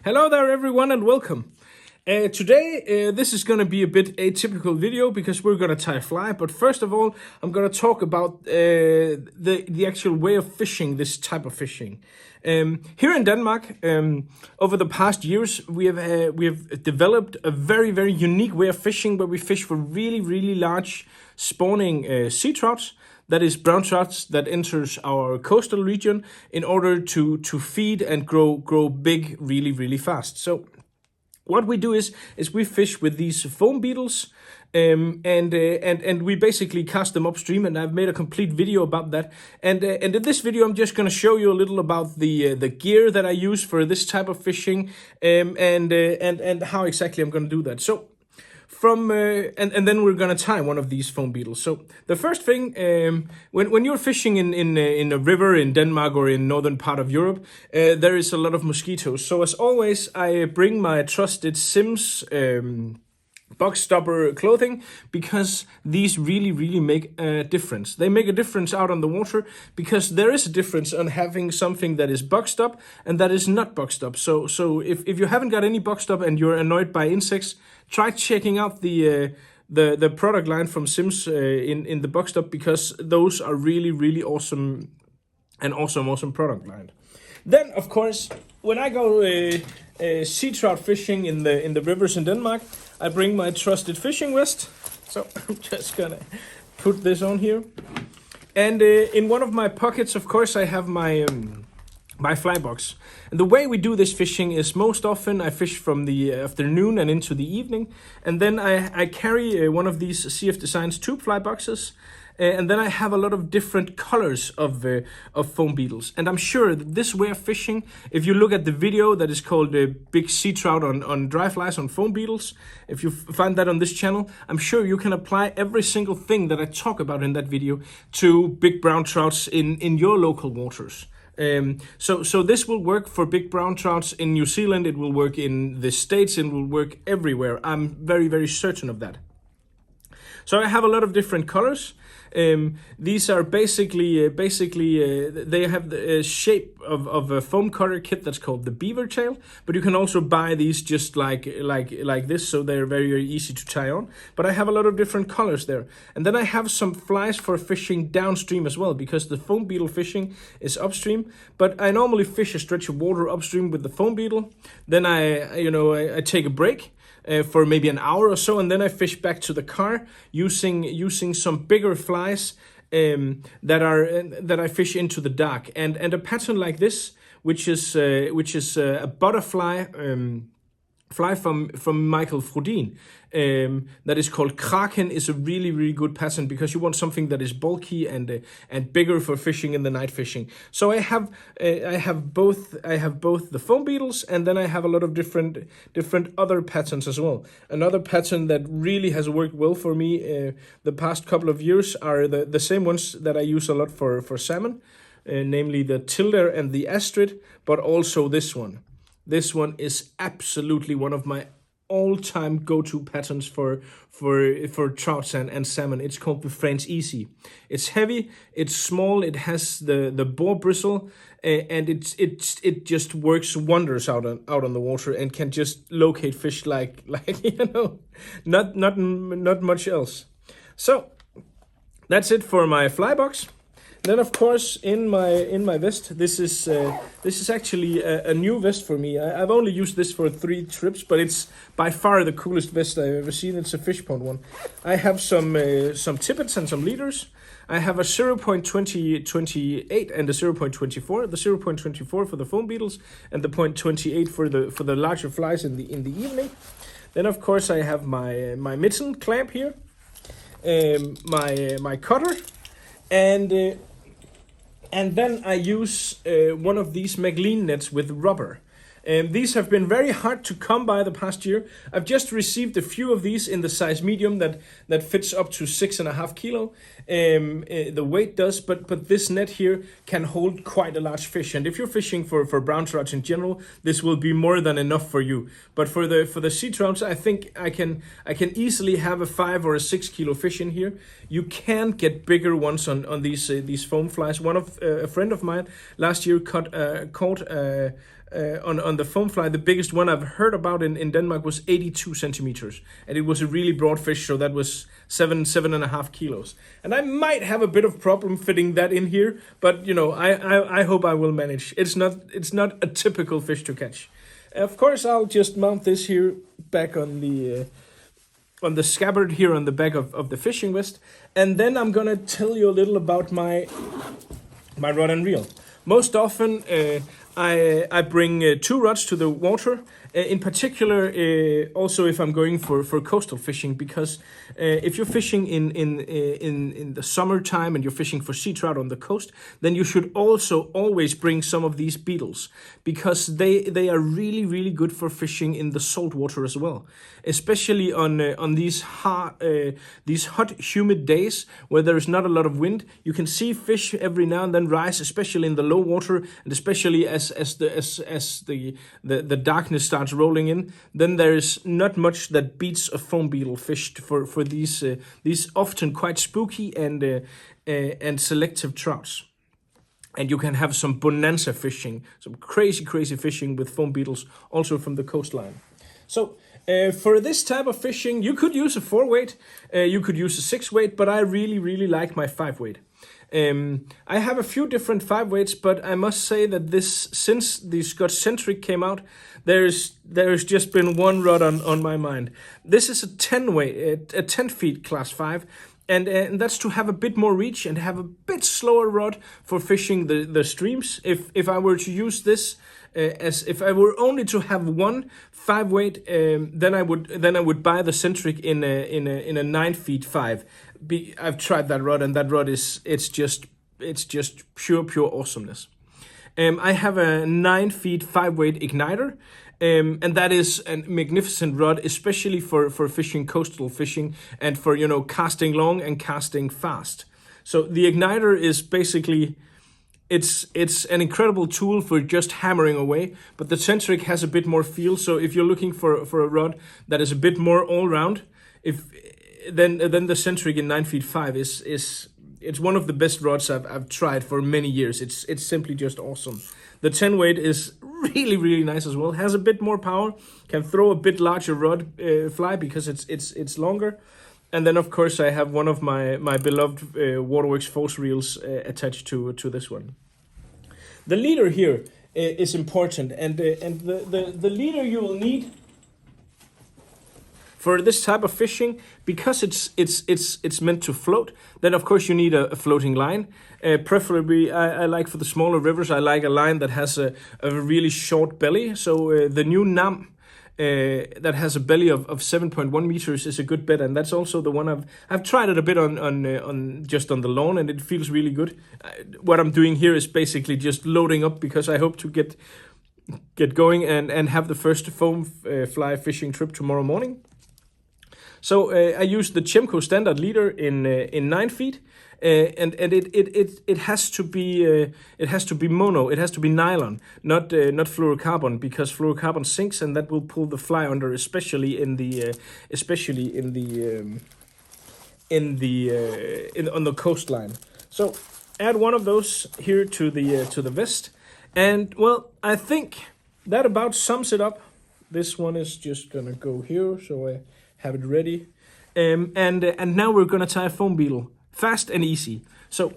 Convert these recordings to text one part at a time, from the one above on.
Hello there everyone and welcome. Today this is going to be a bit atypical video because we're going to tie a fly, but first of all I'm going to talk about the actual way of fishing this type of fishing. Here in Denmark, over the past years we have developed a very unique way of fishing where we fish for really large spawning sea trouts. That is brown trouts that enters our coastal region in order to feed and grow big really fast. So what we do is we fish with these foam beetles, and we basically cast them upstream, and I've made a complete video about that. And in this video, I'm just going to show you a little about the gear that I use for this type of fishing, and how exactly I'm going to do that. So and then we're gonna tie one of these foam beetles. So the first thing, when you're fishing in a river in Denmark or in northern part of Europe, there is a lot of mosquitoes. So as always, I bring my trusted Sims box stopper clothing, because these really make a difference. They make a difference out on the water, because there is a difference on having something that is boxed up and that is not boxed up. So if you haven't got any boxed up and you're annoyed by insects, try checking out the product line from Sims in the boxed up, because those are really awesome, an awesome product line. Then of course, when I go sea trout fishing in the rivers in Denmark, I bring my trusted fishing vest. So I'm just gonna put this on here, and in one of my pockets, of course, I have my my fly box. And the way we do this fishing is most often I fish from the afternoon and into the evening, and then I carry one of these CF Designs tube fly boxes. And then I have a lot of different colors of foam beetles. And I'm sure that this way of fishing, if you look at the video that is called Big Sea Trout on Dry Flies on Foam Beetles, if you find that on this channel, I'm sure you can apply every single thing that I talk about in that video to big brown trouts in your local waters. So this will work for big brown trouts in New Zealand, it will work in the States, it will work everywhere. I'm very certain of that. So I have a lot of different colors. These are basically they have the shape of a foam cutter kit that's called the beaver tail, but you can also buy these just like this, so they're very easy to tie on. But I have a lot of different colors there. And then I have some flies for fishing downstream as well, because the foam beetle fishing is upstream, but I normally fish a stretch of water upstream with the foam beetle. Then I take a break for maybe an hour or so, and then I fish back to the car using some bigger flies that I fish into the dark, and a pattern like this, which is a butterfly fly from Michael Frodin, that is called Kraken, is a really good pattern, because you want something that is bulky and bigger for fishing in the night fishing. So I have both the foam beetles, and then I have a lot of different other patterns as well. Another pattern that really has worked well for me the past couple of years are the same ones that I use a lot for salmon, namely the Tilder and the Astrid, but also this one. This one is absolutely one of my all-time go-to patterns for trouts and salmon. It's called the French Easy. It's heavy, it's small, it has the boar bristle, and it just works wonders out on the water and can just locate fish like not much else. So that's it for my fly box. Then of course in my vest, this is actually a new vest for me. I've only used this for 3 trips, but it's by far the coolest vest I've ever seen. It's a fish pond one. I have some tippets and some leaders. I have a 0.28 and a 0.24. The 0.24 for the foam beetles and the 0.28 for the larger flies in the evening. Then of course I have my mitten clamp here, my cutter, and then I use one of these McLean nets with rubber. These have been very hard to come by the past year. I've just received a few of these in the size medium that fits up to 6.5 kilo. The weight does, but this net here can hold quite a large fish. And if you're fishing for brown trouts in general, this will be more than enough for you. But for the sea trouts, I think I can easily have a 5 or a 6 kilo fish in here. You can get bigger ones on these foam flies. A friend of mine last year caught on the foam fly. The biggest one I've heard about in Denmark was 82 centimeters, and it was a really broad fish, so that was 7.5 kilos. And I might have a bit of problem fitting that in here, but you know, I hope I will manage. It's not a typical fish to catch. Of course, I'll just mount this here back on the scabbard here on the back of the fishing vest, and then I'm gonna tell you a little about my rod and reel. Most often, I bring 2 rods to the water. In particular, also if I'm going for coastal fishing, because if you're fishing in the summertime and you're fishing for sea trout on the coast, then you should also always bring some of these beetles, because they are really good for fishing in the salt water as well, especially on these hot humid days where there is not a lot of wind. You can see fish every now and then rise, especially in the low water, and especially as the darkness starts rolling in, then there is not much that beats a foam beetle fished for these often quite spooky and selective trouts. And you can have some bonanza fishing, some crazy fishing with foam beetles, also from the coastline. So for this type of fishing, you could use a 4-weight, you could use a 6-weight, but I really like my 5-weight. I have a few different 5-weights, but I must say that since the Scotch Centric came out, there's just been one rod on my mind. This is a 10-weight, a 10 feet class 5, and that's to have a bit more reach and have a bit slower rod for fishing the streams. If I were to use this as if I were only to have one 5-weight, then I would buy the Centric in a 9 feet 5. I've tried that rod, and that rod it's just pure awesomeness. I have a 9 feet 5-weight igniter, and that is a magnificent rod, especially for fishing coastal fishing and for, you know, casting long and casting fast. So the igniter is basically, it's an incredible tool for just hammering away, but the Centric has a bit more feel. So if you're looking for a rod that is a bit more all round, then the Centric in 9 feet 5 it's one of the best rods I've tried for many years. It's simply just awesome. The 10-weight is really nice as well. Has a bit more power. Can throw a bit larger rod fly because it's longer. And then of course I have one of my beloved Waterworks force reels attached to this one. The leader here is important, and the leader you will need for this type of fishing, because it's meant to float, then of course you need a floating line. Preferably, I like for the smaller rivers, I like a line that has a really short belly. So the new NAM that has a belly of 7.1 meters is a good bet, and that's also the one I've tried it a bit on just on the lawn, and it feels really good. What I'm doing here is basically just loading up, because I hope to get going and have the first foam fly fishing trip tomorrow morning. So I use the Chemco standard leader in 9 feet, and it has to be mono. It has to be nylon, not fluorocarbon, because fluorocarbon sinks, and that will pull the fly under, especially on the coastline. So add one of those here to the vest, and well, I think that about sums it up. This one is just gonna go here, so I have it ready. And now we're gonna tie a foam beetle. Fast and easy. So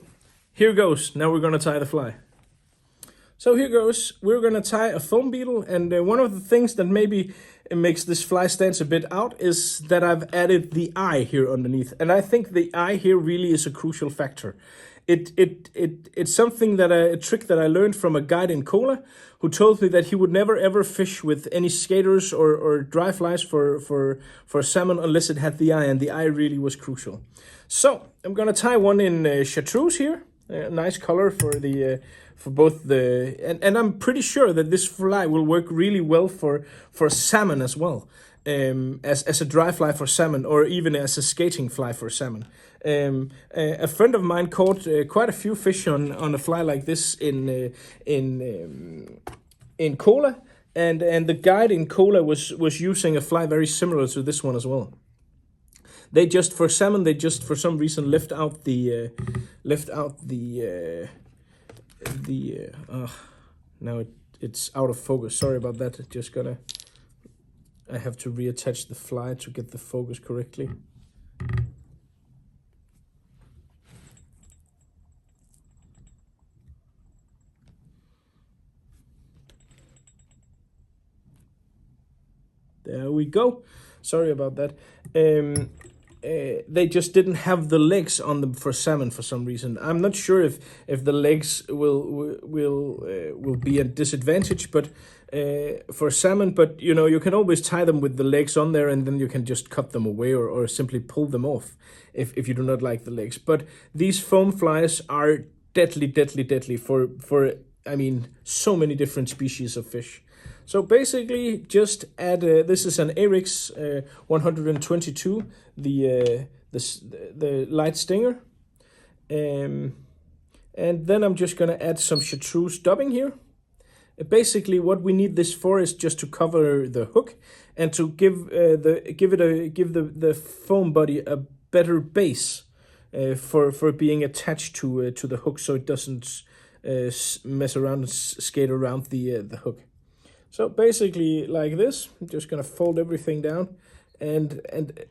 here goes. Now we're gonna tie the fly. So here goes. We're gonna tie a foam beetle, and one of the things that maybe makes this fly stance a bit out is that I've added the eye here underneath. And I think the eye here really is a crucial factor. It's something a trick that I learned from a guide in Kola, who told me that he would never ever fish with any skaters or dry flies for salmon unless it had the eye, and the eye really was crucial. So I'm gonna tie one in chartreuse here, a nice color for both and I'm pretty sure that this fly will work really well for salmon as well, as a dry fly for salmon, or even as a skating fly for salmon. A friend of mine caught quite a few fish on a fly like this in Kola, and the guide in Kola was using a fly very similar to this one as well. They just for some reason left out the now it's out of focus. Sorry about that. I have to reattach the fly to get the focus correctly. There we go. Sorry about that. They just didn't have the legs on them for salmon for some reason. I'm not sure if the legs will be a disadvantage, but for salmon. But you know, you can always tie them with the legs on there, and then you can just cut them away or simply pull them off if you do not like the legs. But these foam flies are deadly for I mean so many different species of fish. So basically, just add. This is an Arix 122, the light stinger, and then I'm just gonna add some chartreuse dubbing here. Basically, what we need this for is just to cover the hook and to give the foam body a better base for being attached to the hook, so it doesn't mess around and skate around the hook. So basically like this, I'm just gonna fold everything down, and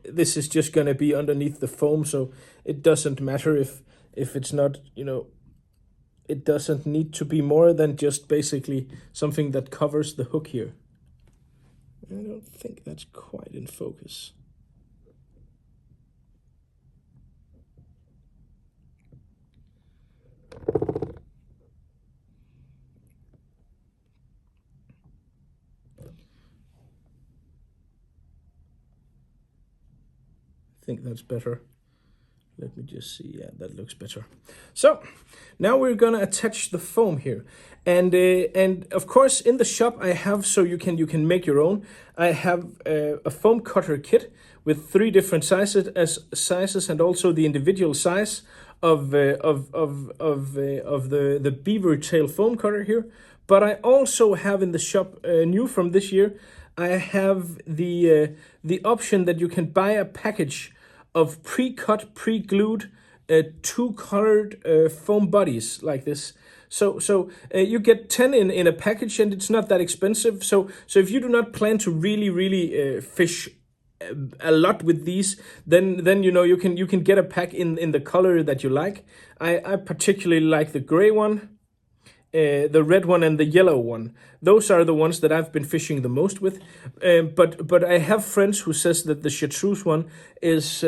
this is just gonna be underneath the foam, so it doesn't matter if it's not, you know, it doesn't need to be more than just basically something that covers the hook here. I don't think that's quite in focus. I think that's better. Let me just see. Yeah, that looks better. So now we're gonna attach the foam here, and of course in the shop I have, so you can make your own. I have a foam cutter kit with 3 different sizes and also the individual size of the beaver tail foam cutter here. But I also have in the shop, new from this year, I have the option that you can buy a package of pre-cut, pre-glued, 2-colored foam bodies like this. So you get 10 in a package, and it's not that expensive. So if you do not plan to really fish a lot with these, then you know you can get a pack in the color that you like. I particularly like the gray one, the red one, and the yellow one. Those are the ones that I've been fishing the most with. But I have friends who says that the chartreuse one is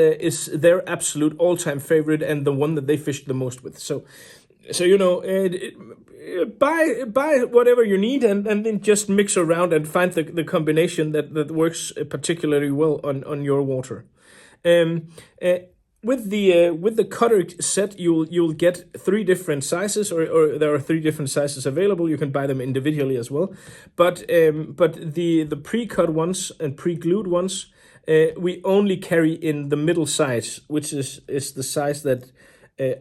their absolute all-time favorite and the one that they fished the most with. So you know, buy whatever you need, and then just mix around and find the combination that works particularly well on your water. With the cutter set, you'll get 3 different sizes, or there are 3 different sizes available. You can buy them individually as well, but the pre-cut ones and pre-glued ones, we only carry in the middle size, which is the size that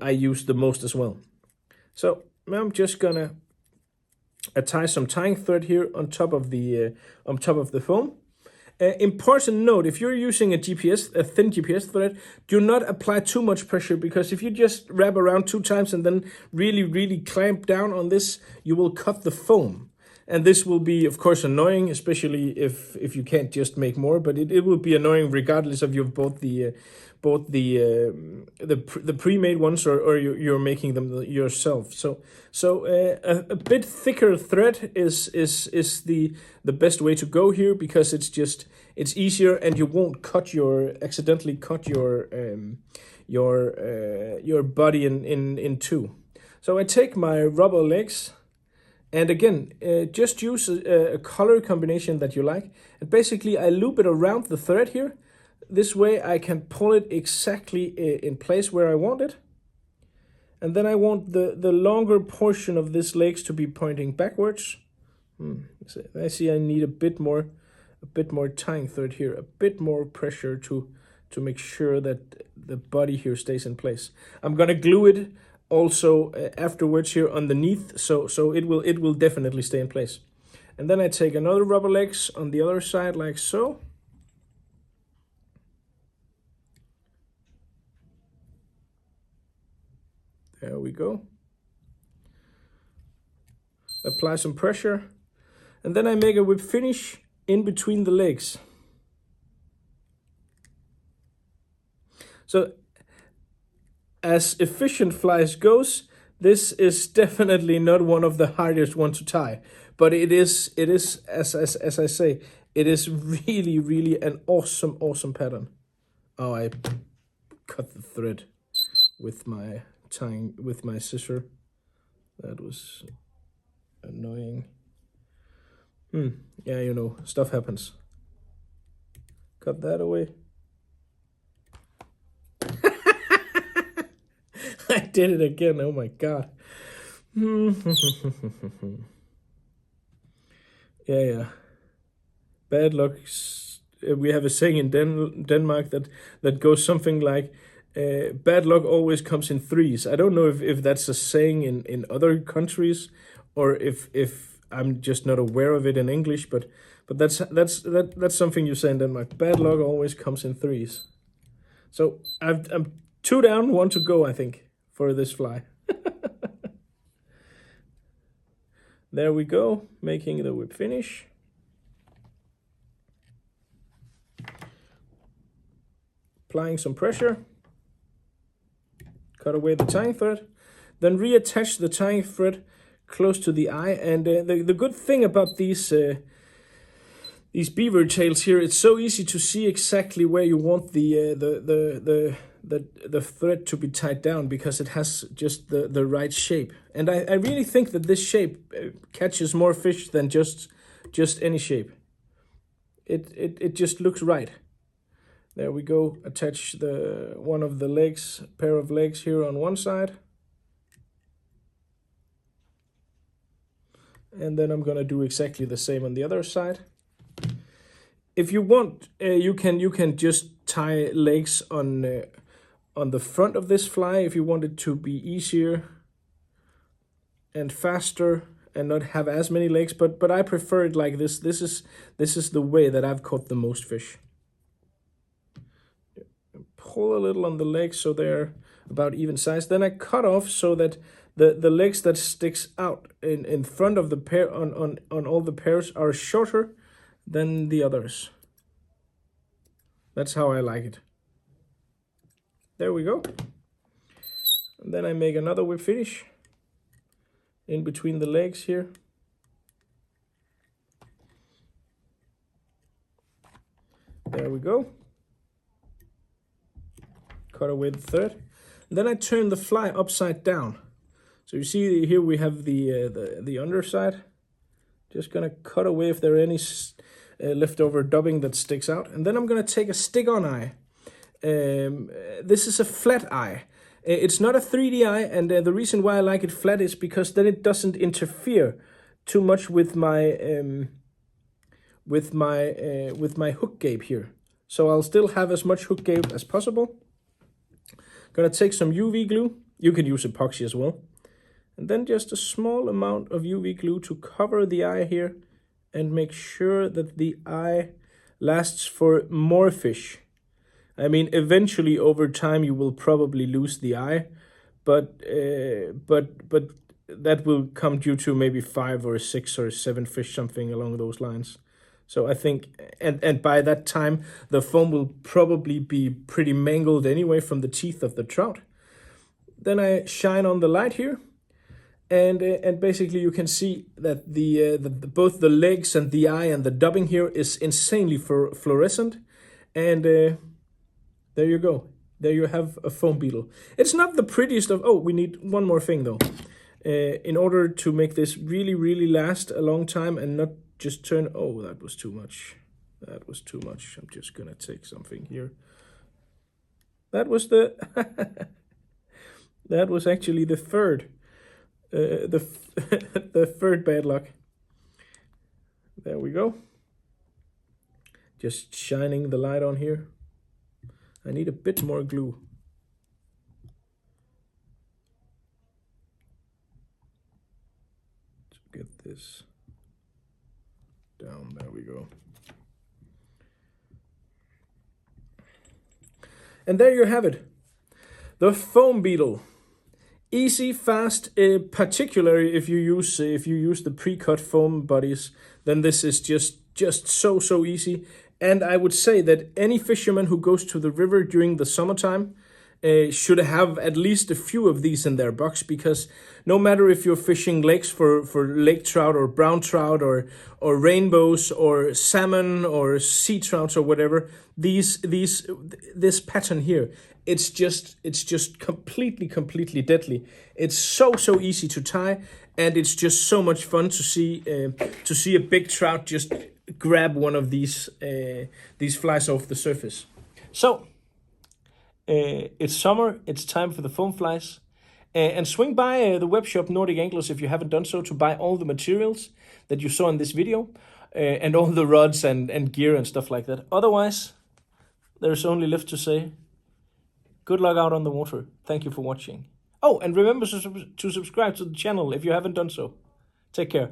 I use the most as well. So I'm just gonna tie some tying thread here on top of the foam. Important note: if you're using a thin GPS thread, do not apply too much pressure, because if you just wrap around 2 times and then really clamp down on this, you will cut the foam. And this will be, of course, annoying, especially if you can't just make more. But it will be annoying regardless of you've bought the pre-made ones or you're making them yourself. So a bit thicker thread is the best way to go here, because it's easier, and you won't accidentally cut your body in 2. So I take my rubber legs. And again, just use a color combination that you like. And basically, I loop it around the thread here. This way I can pull it exactly in place where I want it. And then I want the longer portion of this legs to be pointing backwards. I see I need a bit more tying thread here, a bit more pressure to make sure that the body here stays in place. I'm gonna glue it also afterwards here underneath, so it will definitely stay in place. And then I take another rubber legs on the other side like so. There we go. Apply some pressure, And then I make a whip finish in between the legs. So as efficient flies goes, this is definitely not one of the hardest ones to tie. But it is as I say, it is really an awesome pattern. Oh, I cut the thread with my scissor. That was annoying. Yeah, you know, stuff happens. Cut that away. I did it again. Oh my god. Yeah. Bad luck. We have a saying in Denmark that goes something like, bad luck always comes in threes. I don't know if that's a saying in other countries, or if I'm just not aware of it in English, but that's something you say in Denmark. Bad luck always comes in threes. So I'm 2 down, 1 to go, I think, for this fly. There we go, making the whip finish. Applying some pressure. Cut away the tying thread. Then reattach the tying thread close to the eye. And the good thing about these beaver tails here, it's so easy to see exactly where you want the thread to be tied down, because it has just the right shape. And I really think that this shape catches more fish than just any shape. It just looks right. There we go. Attach one of the legs, pair of legs here on one side. And then I'm gonna do exactly the same on the other side. If you want, you can just tie legs on the front of this fly if you want it to be easier and faster and not have as many legs. But I prefer it like this. This is the way that I've caught the most fish. Pull a little on the legs so they're about even size. Then I cut off so that the legs that sticks out in front of the pair on all the pairs are shorter than the others. That's how I like it. There we go. And then I make another whip finish in between the legs here. There we go. Cut away the thread. And then I turn the fly upside down. So you see here we have the underside. Just gonna cut away if there are any leftover dubbing that sticks out. And then I'm gonna take a stick-on eye. This is a flat eye. It's not a 3D eye, and the reason why I like it flat is because then it doesn't interfere too much with my hook gape here. So I'll still have as much hook gape as possible. Gonna take some UV glue. You can use epoxy as well. And then just a small amount of UV glue to cover the eye here and make sure that the eye lasts for more fish. I mean, eventually over time you will probably lose the eye, but that will come due to maybe 5 or 6 or 7 fish, something along those lines. So I think, and by that time the foam will probably be pretty mangled anyway from the teeth of the trout. Then I shine on the light here. And basically you can see that both the legs and the eye and the dubbing here is insanely fluorescent. And there you go. There you have a foam beetle. It's not the prettiest of... Oh, we need one more thing though. In order to make this really last a long time and not just turn... Oh, that was too much. That was too much. I'm just gonna take something here. That was the... That was actually the third. The third bad luck. There we go. Just shining the light on here. I need a bit more glue. To get this down. There we go. And there you have it. The foam beetle. Easy, fast, particularly if you use the pre-cut foam bodies, then this is just so easy. And I would say that any fisherman who goes to the river during the summertime should have at least a few of these in their box, because no matter if you're fishing lakes for lake trout or brown trout or rainbows or salmon or sea trouts or whatever, this pattern here, it's just completely deadly. It's so easy to tie, and it's just so much fun to see a big trout just grab one of these flies off the surface. So it's summer, it's time for the foam flies. And swing by the webshop Nordic Anglers if you haven't done so, to buy all the materials that you saw in this video, and all the rods and gear and stuff like that. Otherwise, there's only left to say, good luck out on the water. Thank you for watching. Oh, and remember to subscribe to the channel if you haven't done so. Take care.